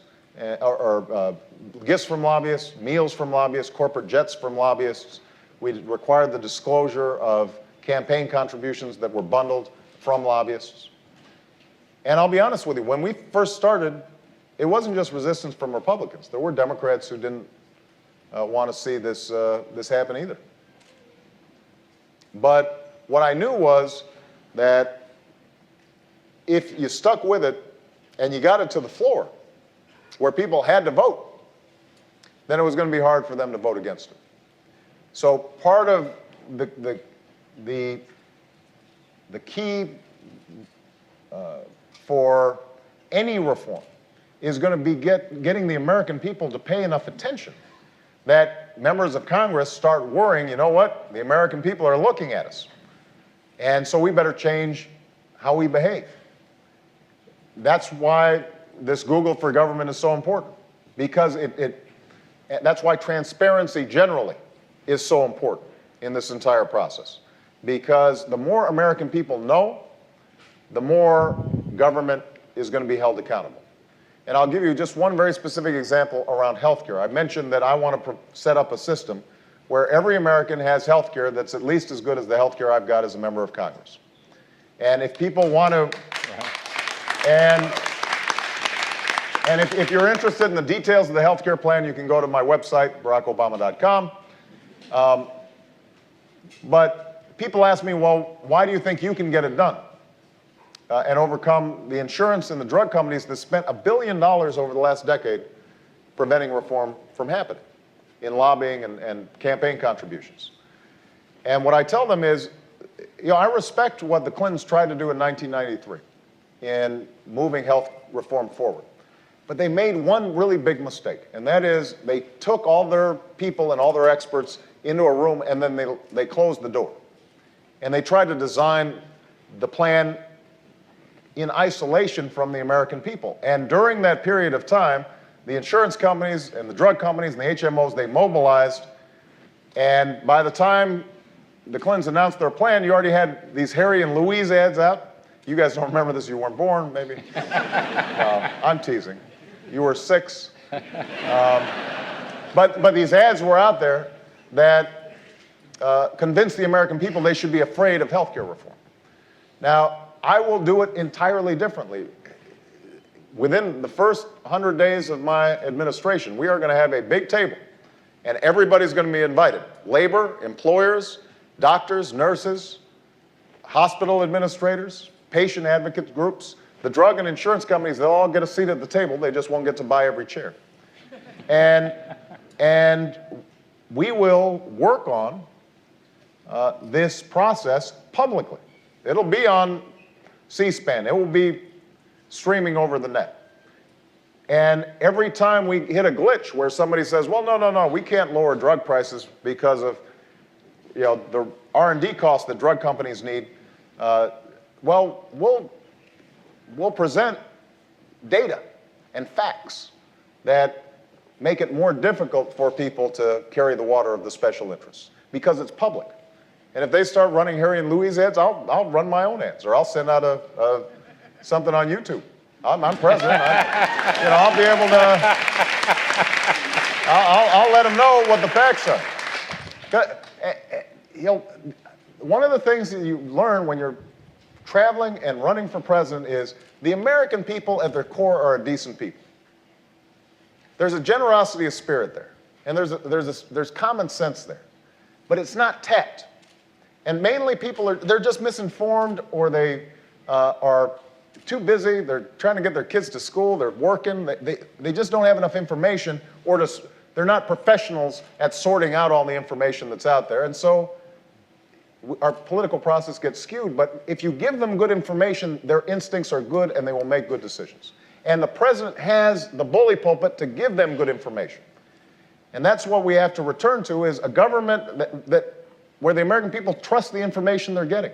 or gifts from lobbyists, meals from lobbyists, corporate jets from lobbyists. We required the disclosure of campaign contributions that were bundled from lobbyists. And I'll be honest with you, when we first started, it wasn't just resistance from Republicans. There were Democrats who didn't want to see this happen either. But what I knew was that if you stuck with it and you got it to the floor where people had to vote, then it was going to be hard for them to vote against it. So part of the key for any reform is going to be getting the American people to pay enough attention that members of Congress start worrying, you know what, the American people are looking at us. And so we better change how we behave. That's why this Google for government is so important, because that's why transparency generally is so important in this entire process. Because the more American people know, the more government is going to be held accountable. And I'll give you just one very specific example around healthcare. I mentioned that I want to set up a system where every American has healthcare that's at least as good as the healthcare I've got as a member of Congress. And if people want to, and if you're interested in the details of the healthcare plan, you can go to my website, barackobama.com. But people ask me, well, why do you think you can get it done? And overcome the insurance and the drug companies that spent $1 billion over the last decade preventing reform from happening in lobbying and campaign contributions. And what I tell them is, I respect what the Clintons tried to do in 1993 in moving health reform forward. But they made one really big mistake, and that is they took all their people and all their experts into a room and then they closed the door. and they tried to design the plan in isolation from the American people. And during that period of time, the insurance companies and the drug companies and the HMOs, they mobilized. And by the time the Clintons announced their plan, you already had these Harry and Louise ads out. You guys don't remember this, you weren't born, maybe. I'm teasing. You were 6. But these ads were out there that convinced the American people they should be afraid of healthcare reform. Now, I will do it entirely differently. Within the first 100 days of my administration, we are going to have a big table, and everybody's going to be invited. Labor, employers, doctors, nurses, hospital administrators, patient advocate groups, the drug and insurance companies, they'll all get a seat at the table. They just won't get to buy every chair. And we will work on this process publicly. It'll be on C-SPAN. It will be streaming over the net. And every time we hit a glitch where somebody says, well, no, we can't lower drug prices because of the R&D costs that drug companies need, well, we'll present data and facts that make it more difficult for people to carry the water of the special interests because it's public. And if they start running Harry and Louise ads, I'll run my own ads, or I'll send out something on YouTube. I'm president. I'll be able to. I'll let them know what the facts are. One of the things that you learn when you're traveling and running for president is the American people at their core are a decent people. There's a generosity of spirit there, and there's common sense there, but it's not tact. And mainly people they're just misinformed, or they are too busy. They're trying to get their kids to school. They're working. They just don't have enough information, or they're not professionals at sorting out all the information that's out there. And so our political process gets skewed. But if you give them good information, their instincts are good and they will make good decisions. And the president has the bully pulpit to give them good information. And that's what we have to return to, is a government where the American people trust the information they're getting.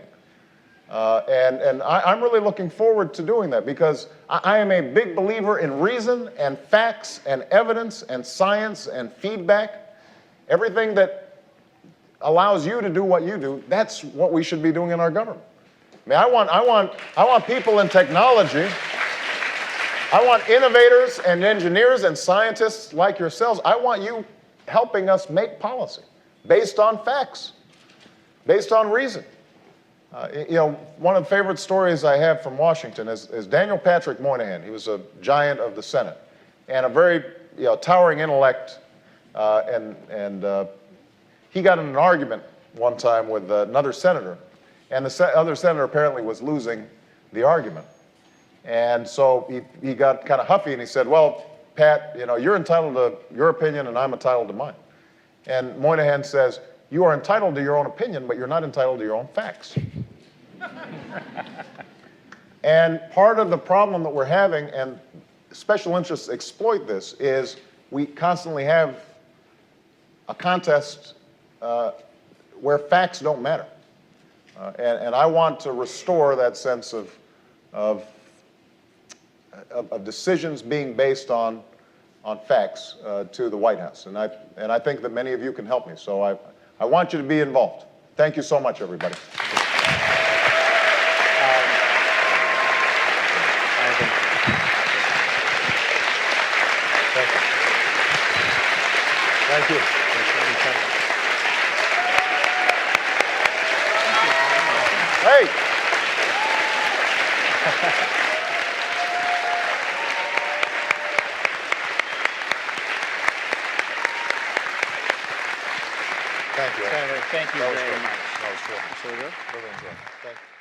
And I'm really looking forward to doing that, because I am a big believer in reason and facts and evidence and science and feedback. Everything that allows you to do what you do, that's what we should be doing in our government. I mean, I want people in technology. I want innovators and engineers and scientists like yourselves. I want you helping us make policy based on facts, based on reason. One of the favorite stories I have from Washington is Daniel Patrick Moynihan. He was a giant of the Senate and a very towering intellect. He got in an argument one time with another senator, and the other senator apparently was losing the argument. And so he got kind of huffy, and he said, well, Pat, you're entitled to your opinion and I'm entitled to mine. And Moynihan says, you are entitled to your own opinion, but you're not entitled to your own facts. And part of the problem that we're having, and special interests exploit this, is we constantly have a contest where facts don't matter. And I want to restore that sense of decisions being based on facts to the White House. And I think that many of you can help me. So I want you to be involved. Thank you so much, everybody. Thank you. Hey. Thank you.
Senator, thank you very much.
That was cool. So good? Everyone's good. Thank you.